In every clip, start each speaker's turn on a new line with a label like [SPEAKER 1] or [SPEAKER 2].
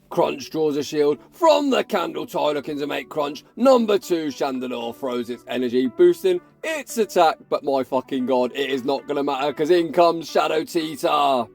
[SPEAKER 1] Crunch draws a shield from the Candle Ttar looking to make Crunch. Number 2, Chandelure throws its energy, boosting its attack. But my fucking god, it is not going to matter because in comes Shadow Ttar.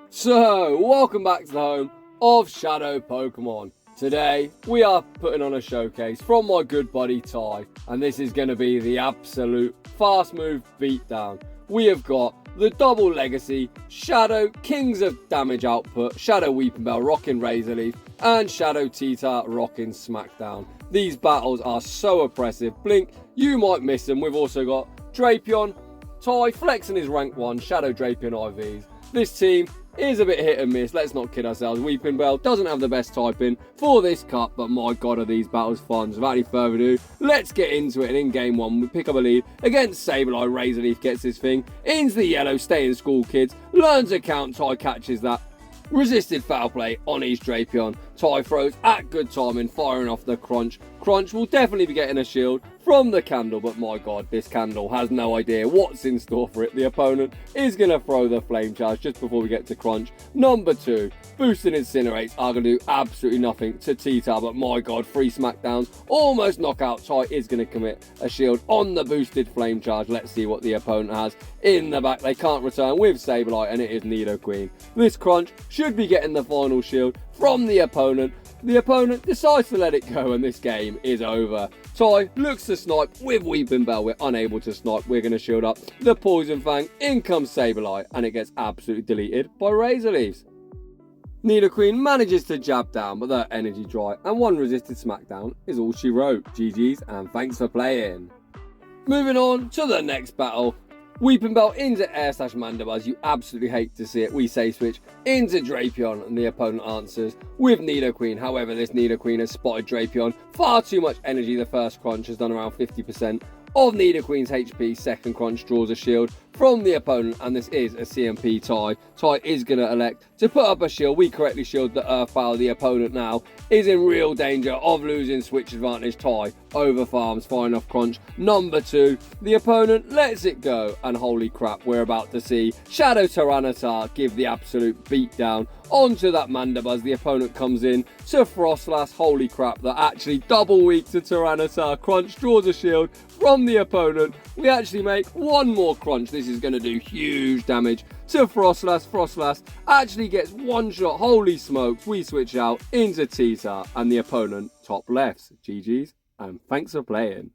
[SPEAKER 1] So, welcome back to the home of Shadow Pokemon. Today, we are putting on a showcase from my good buddy Ttar. And this is going to be the absolute fast move beatdown. We have got the double legacy Shadow Kings of damage output, Shadow Weepinbell rocking Razor Leaf, and Shadow Ttar rocking Smackdown. These battles are so oppressive. Blink, you might miss them. We've also got Drapion, Ttar flexing his rank 1 Shadow Drapion IVs. This team is a bit hit and miss, let's not kid ourselves. Weepinbell doesn't have the best typing for this cup, but my god are these battles fun. So without any further ado, let's get into it. And in game 1, we pick up a lead against Sableye. Razor Leaf gets his thing into the yellow, stay in school kids, learns a count, Ttar catches that. Resisted foul play on his Drapion. Ttar throws at good timing, firing off the Crunch. Crunch will definitely be getting a shield from the Candle, but my god, this Candle has no idea what's in store for it. The opponent is going to throw the Flame Charge just before we get to Crunch. Number 2, boosting Incinerates are going to do absolutely nothing to Ttar, but my god, 3 Smackdowns, almost knockout. Ttar is going to commit a shield on the boosted Flame Charge. Let's see what the opponent has in the back. They can't return with Sableye, and it is Nidoqueen. This Crunch should be getting the final shield from the opponent. The opponent decides to let it go, and this game is over. Ttar looks to snipe with Weepinbell. We're unable to snipe. We're going to shield up the Poison Fang. In comes Sableye, and it gets absolutely deleted by Razor Leaves. Nidoqueen manages to jab down, but their energy dry, and 1 resisted Smackdown is all she wrote. GG's, and thanks for playing. Moving on to the next battle. Weepinbell into Air/Mandibuzz, you absolutely hate to see it. We say switch into Drapion, and the opponent answers with Nidoqueen. However, this Nidoqueen has spotted Drapion. Far too much energy. The first Crunch has done around 50% of Nidoqueen's HP. Second Crunch draws a shield from the opponent, and this is a CMP tie. Ttar is going to elect to put up a shield. We correctly shield the Earth Power. The opponent now is in real danger of losing switch advantage. Ttar over farms, firing off Crunch. Number 2, the opponent lets it go, and holy crap, we're about to see Shadow Tyranitar give the absolute beatdown onto that Mandibuzz. The opponent comes in to Frostlass. Holy crap, they're actually double weak to Tyranitar. Crunch draws a shield from the opponent. We actually make 1 more Crunch. This is going to do huge damage to Frostlass. Frostlass actually gets 1 shot. Holy smokes, we switch out into Ttar, and the opponent top lefts. GG's, and thanks for playing.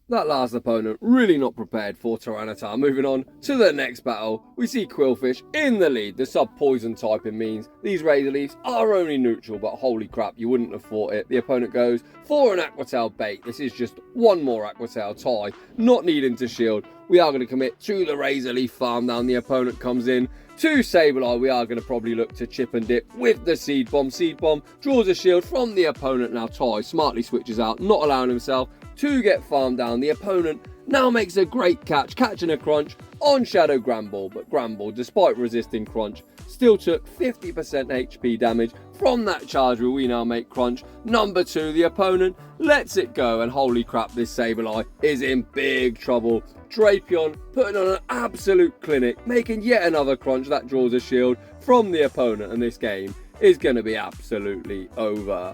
[SPEAKER 1] That last opponent really not prepared for Tyranitar. Moving on to the next battle, we see Qwilfish in the lead. The sub-poison typing means these Razor Leafs are only neutral, but holy crap, you wouldn't have thought it. The opponent goes for an Aqua Tail bait. This is just 1 more Aqua Tail. Ttar not needing to shield. We are going to commit to the Razor Leaf farm down. The opponent comes in to Sableye. We are going to probably look to chip and dip with the Seed Bomb. Seed Bomb draws a shield from the opponent. Now Ttar smartly switches out, not allowing himself to get farmed down. The opponent now makes a great catch, catching a Crunch on Shadow Granbull, but Granbull, despite resisting Crunch, still took 50% HP damage from that charge where we now make Crunch. Number 2, the opponent lets it go, and holy crap, this Sableye is in big trouble. Drapion putting on an absolute clinic, making yet another Crunch that draws a shield from the opponent, and this game is going to be absolutely over.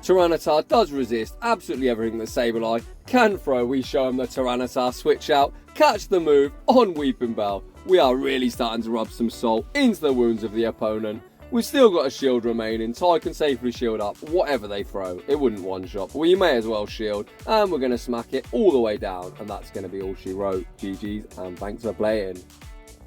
[SPEAKER 1] Tyranitar does resist absolutely everything that Sableye can throw. We show him the Tyranitar switch out, catch the move on Weepinbell. We are really starting to rub some salt into the wounds of the opponent. We've still got a shield remaining. Ttar can safely shield up whatever they throw. It wouldn't one-shot, but we may as well shield, and we're going to smack it all the way down, and that's going to be all she wrote. GG's, and thanks for playing.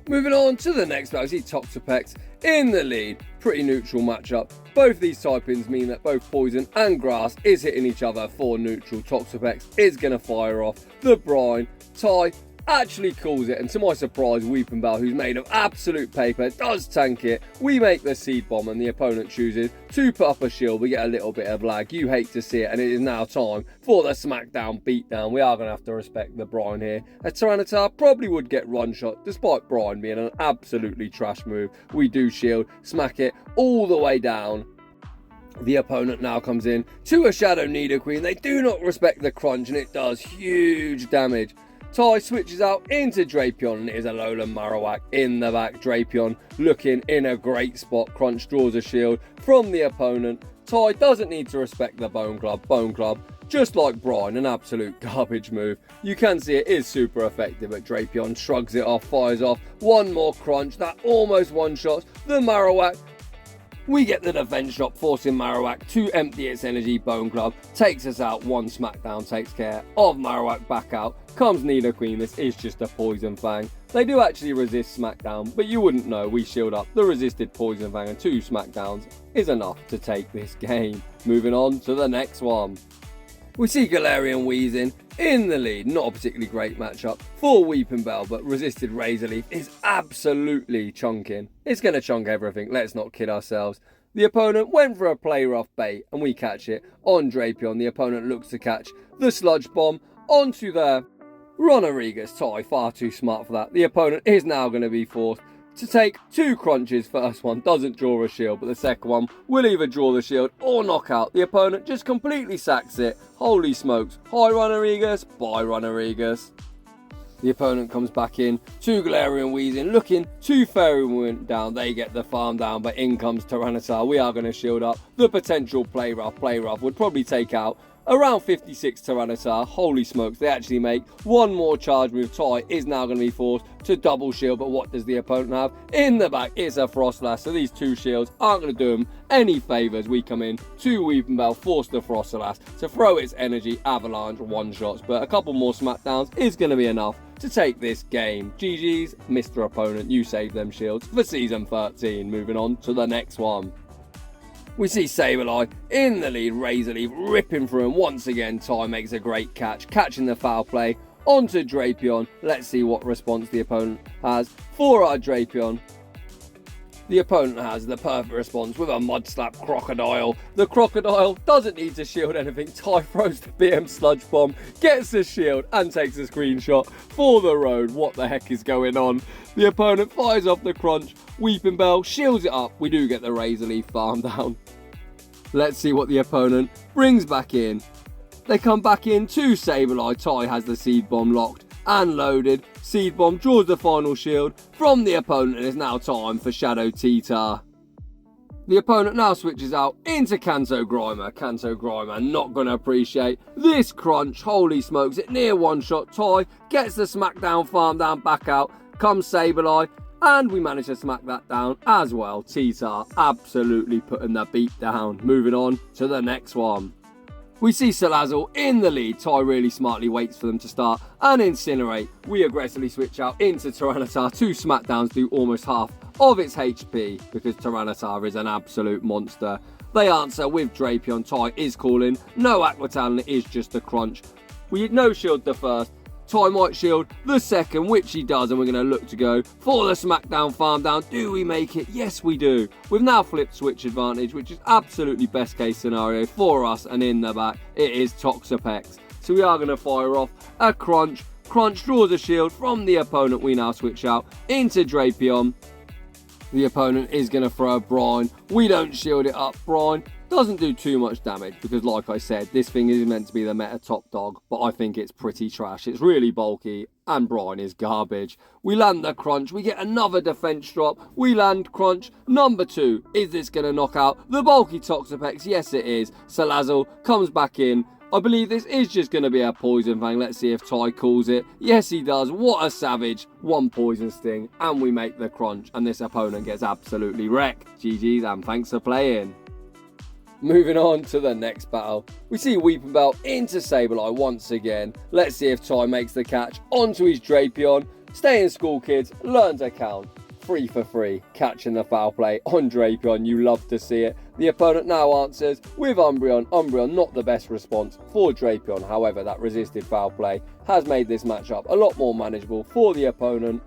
[SPEAKER 1] Moving on to the next battle, we see Toxapex in the lead. Pretty neutral matchup. Both these typings mean that both Poison and Grass is hitting each other for neutral. Toxapex is going to fire off the Brine. Ttar actually calls it, and to my surprise, Weepinbell, who's made of absolute paper, does tank it. We make the Seed Bomb, and the opponent chooses to put up a shield. We get a little bit of lag. You hate to see it, and it is now time for the Smackdown beatdown. We are going to have to respect the Brine here. A Tyranitar probably would get run shot, despite Brine being an absolutely trash move. We do shield, smack it all the way down. The opponent now comes in to a Shadow Nidoqueen. They do not respect the Crunch, and it does huge damage. Ttar switches out into Drapion and it is a Alolan Marowak in the back. Drapion looking in a great spot. Crunch draws a shield from the opponent. Ttar doesn't need to respect the Bone Club. Bone Club, just like Brian, an absolute garbage move. You can see it is super effective, but Drapion shrugs it off, fires off one more Crunch. That almost one-shots the Marowak. We get the defense shot, forcing Marowak to empty its energy. Bone Club takes us out. One smackdown takes care of Marowak. Back out comes Nidoqueen. This is just a Poison Fang. They do actually resist Smackdown, but you wouldn't know. We shield up the resisted Poison Fang, and 2 Smackdowns is enough to take this game. Moving on to the next one. We see Galarian Weezing in the lead. Not a particularly great matchup for Weepinbell, but resisted Razor Leaf is absolutely chunking. It's going to chunk everything, let's not kid ourselves. The opponent went for a play rough bait, and we catch it on Drapion. The opponent looks to catch the Sludge Bomb onto their Runarigas. Ttar far too smart for that. The opponent is now going to be forced to take 2 crunches. First one doesn't draw a shield, but the second one will either draw the shield or knock out. The opponent just completely sacks it. Holy smokes. Hi Runarigas, bye Runarigas. The opponent comes back in to Galarian Weezing, looking to Fairy Wind down. They get the farm down, but in comes Tyranitar. We are going to shield up the potential play rough. Play rough would probably take out around 56 Tyranitar. Holy smokes, they actually make one more charge move. Ttar is now going to be forced to double shield, but what does the opponent have in the back? It's a Frostlass, so these 2 shields aren't going to do them any favours. We come in to Weepinbell, force the Frostlass to throw its energy avalanche one-shots, but a couple more smackdowns is going to be enough to take this game. GG's, Mr. Opponent, you saved them shields for Season 13. Moving on to the next one. We see Sableye in the lead. Razor Leaf ripping through him once again. Ttar makes a great catch, catching the foul play onto Drapion. Let's see what response the opponent has for our Drapion. The opponent has the perfect response with a Mud Slap Crocodile. The Crocodile doesn't need to shield anything. Ttar throws the BM Sludge Bomb, gets the shield and takes a screenshot for the road. What the heck is going on? The opponent fires off the Crunch. Weepinbell shields it up. We do get the Razor Leaf farm down. Let's see what the opponent brings back in. They come back in to Sableye. Ttar has the Seed Bomb locked and loaded. Seed Bomb draws the final shield from the opponent, and it's now time for Shadow Ttar. The opponent now switches out into Kanto Grimer. Kanto Grimer not going to appreciate this Crunch. Holy smokes, it near one-shot. Ttar gets the Smackdown farm down, back out comes Sableye, and we manage to smack that down as well. Ttar absolutely putting the beat down. Moving on to the next one. We see Salazzle in the lead. Ttar really smartly waits for them to start and incinerate. We aggressively switch out into Tyranitar. 2 smackdowns do almost half of its HP because Tyranitar is an absolute monster. They answer with Drapion. Ttar is calling no Aqua Talon, it is just a Crunch. We no shield the first. Ttar might shield the second, which he does, and we're going to look to go for the Smackdown farm down. Do we make it? Yes, we do. We've now flipped switch advantage, which is absolutely best case scenario for us, and in the back, it is Toxapex. So we are going to fire off a Crunch. Crunch draws a shield from the opponent. We now switch out into Drapion. The opponent is going to throw a Brine. We don't shield it up. Brine doesn't do too much damage because, like I said, this thing is meant to be the meta top dog, but I think it's pretty trash. It's really bulky and Brine is garbage. We land the Crunch. We get another defense drop. We land Crunch number 2. Is this going to knock out the bulky Toxapex? Yes, it is. Salazzle comes back in. I believe this is just going to be a Poison Fang. Let's see if Ttar calls it. Yes, he does. What a savage. 1 Poison Sting, and we make the Crunch, and this opponent gets absolutely wrecked. GG's, and thanks for playing. Moving on to the next battle. We see Weepinbell into Sableye once again. Let's see if Ttar makes the catch onto his Drapion. Stay in school, kids. Learn to count. 3 for 3, catching the foul play on Drapion. You love to see it. The opponent now answers with Umbreon. Umbreon not the best response for Drapion. However, that resisted foul play has made this matchup a lot more manageable for the opponent.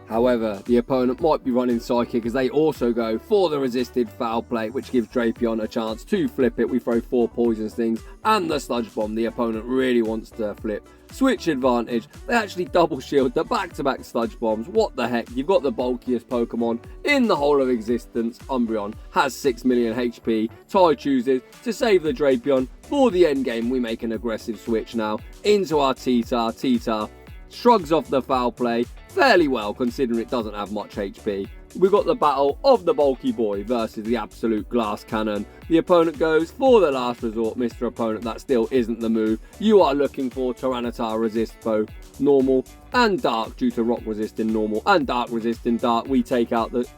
[SPEAKER 1] However, the opponent might be running Psychic as they also go for the resisted foul play, which gives Drapion a chance to flip it. We throw 4 Poison Stings and the Sludge Bomb. The opponent really wants to flip switch advantage. They actually double shield the back-to-back Sludge Bombs. What the heck? You've got the bulkiest Pokemon in the whole of existence. Umbreon has 6 million HP. Ttar chooses to save the Drapion for the end game. We make an aggressive switch now into our Ttar. Ttar shrugs off the foul play fairly well considering it doesn't have much HP. We've got the battle of the bulky boy versus the absolute glass cannon. The opponent goes for the last resort. Mr. Opponent, that still isn't the move. You are looking for Tyranitar resist both normal and dark due to rock resisting normal and dark resisting dark. We take out the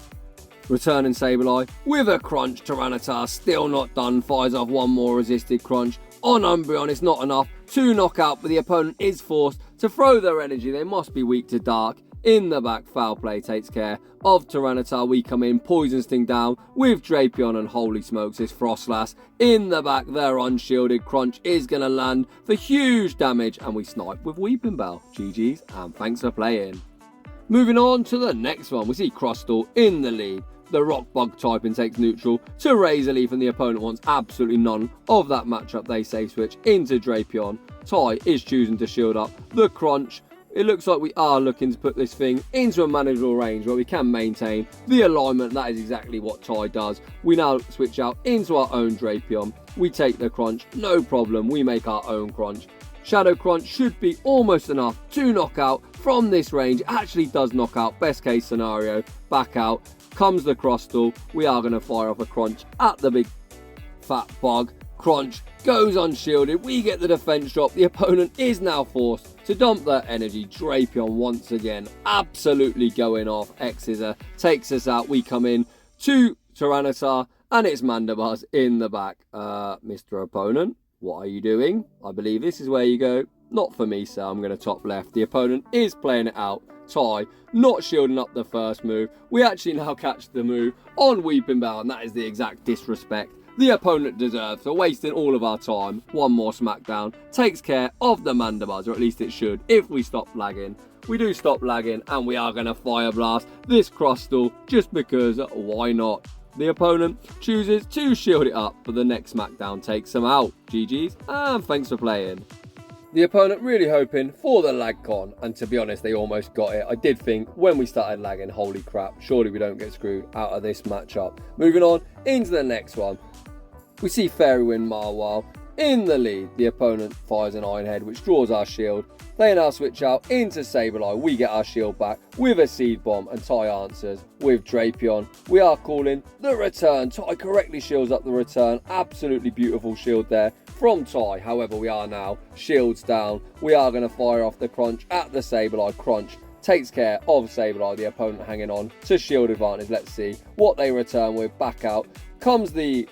[SPEAKER 1] returning Sableye with a crunch. Tyranitar still not done, fires off one more resisted crunch. On Umbreon, it's not enough to knock out, but the opponent is forced to throw their energy. They must be weak to dark. In the back, foul play takes care of Tyranitar. We come in, poison sting down with Drapion, and holy smokes, it's Frostlass. In the back, their unshielded crunch is going to land for huge damage, and we snipe with Weepinbell. GG's, and thanks for playing. Moving on to the next one, we see Crustle in the lead. The rock bug typing takes neutral to Razor Leaf, and the opponent wants absolutely none of that matchup. They safe switch into Drapion. Ty is choosing to shield up the crunch. It looks like we are looking to put this thing into a manageable range where we can maintain the alignment. That is exactly what Ty does. We now switch out into our own Drapion. We take the crunch, no problem. We make our own crunch. Shadow Crunch should be almost enough to knock out from this range. It actually does knock out. Best case scenario, back out. Comes the Crustle. We are going to fire off a crunch at the big fat bug. Crunch goes unshielded. We get the defense drop. The opponent is now forced to dump their energy. Drapion once again absolutely going off. X-Scissor takes us out. We come in to Tyranitar, and it's Mandibuzz in the back. Mr. Opponent, what are you doing? I believe this is where you go. Not for me, sir. I'm going to top left. The opponent is playing it out. Ty not shielding up the first move. We actually now catch the move on Weepinbell, and that is the exact disrespect the opponent deserves for wasting all of our time. One more smackdown takes care of the Mandibuzz, or at least it should if we stop lagging. We do stop lagging, and we are going to Fire Blast this Crustle just because why not? The opponent chooses to shield it up, but the next smackdown takes them out. GG's, and thanks for playing. The opponent really hoping for the lag con, and to be honest, they almost got it. I did think when we started lagging, holy crap, surely we don't get screwed out of this matchup. Moving on into the next one. We see Fairy Wind Mawile in the lead. The opponent fires an Iron Head, which draws our shield. They now switch out into Sableye. We get our shield back with a Seed Bomb, and Ty answers with Drapion. We are calling the return. Ty correctly shields up the return. Absolutely beautiful shield there from Ty. However, we are now shields down. We are going to fire off the crunch at the Sableye. Crunch takes care of Sableye. The opponent hanging on to shield advantage. Let's see what they return with. Back out comes the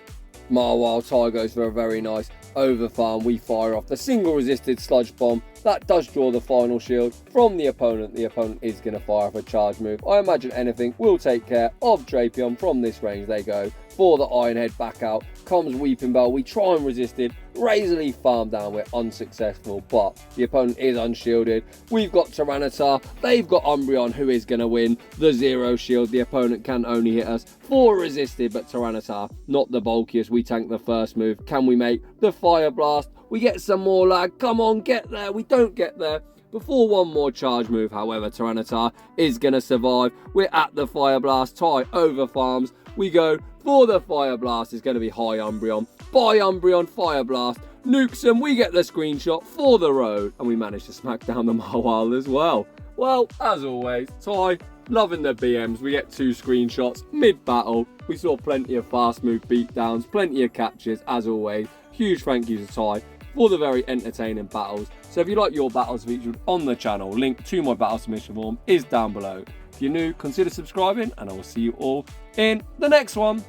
[SPEAKER 1] Mawile. Ty goes for a very nice overfarm. We fire off the single resisted Sludge Bomb. That does draw the final shield from the opponent. The opponent is going to fire off a charge move. I imagine anything will take care of Drapion from this range. They go for the Iron Head. Back out comes Weepinbell. We try and resist it. Razor Leaf farm down. We're unsuccessful, but the opponent is unshielded. We've got Tyranitar. They've got Umbreon, who is going to win the zero shield. The opponent can only hit us for resisted, but Tyranitar, not the bulkiest. We tank the first move. Can we make the Fire Blast? We get some more lag. Come on, get there. We don't get there before one more charge move. However, Tyranitar is going to survive. We're at the Fire Blast. Ty over farms. We go for the Fire Blast. It's going to be high Umbreon. By Umbreon, Fire Blast. Nukes them. We get the screenshot for the road. And we manage to smack down the Mawile as well. Well, as always, Ty, loving the BMs. We get 2 screenshots mid-battle. We saw plenty of fast move beatdowns, plenty of catches, as always. Huge thank you to Ty for the very entertaining battles. So if you like your battles featured on the channel, link to my battle submission form is down below. If you're new, consider subscribing, and I will see you all in the next one.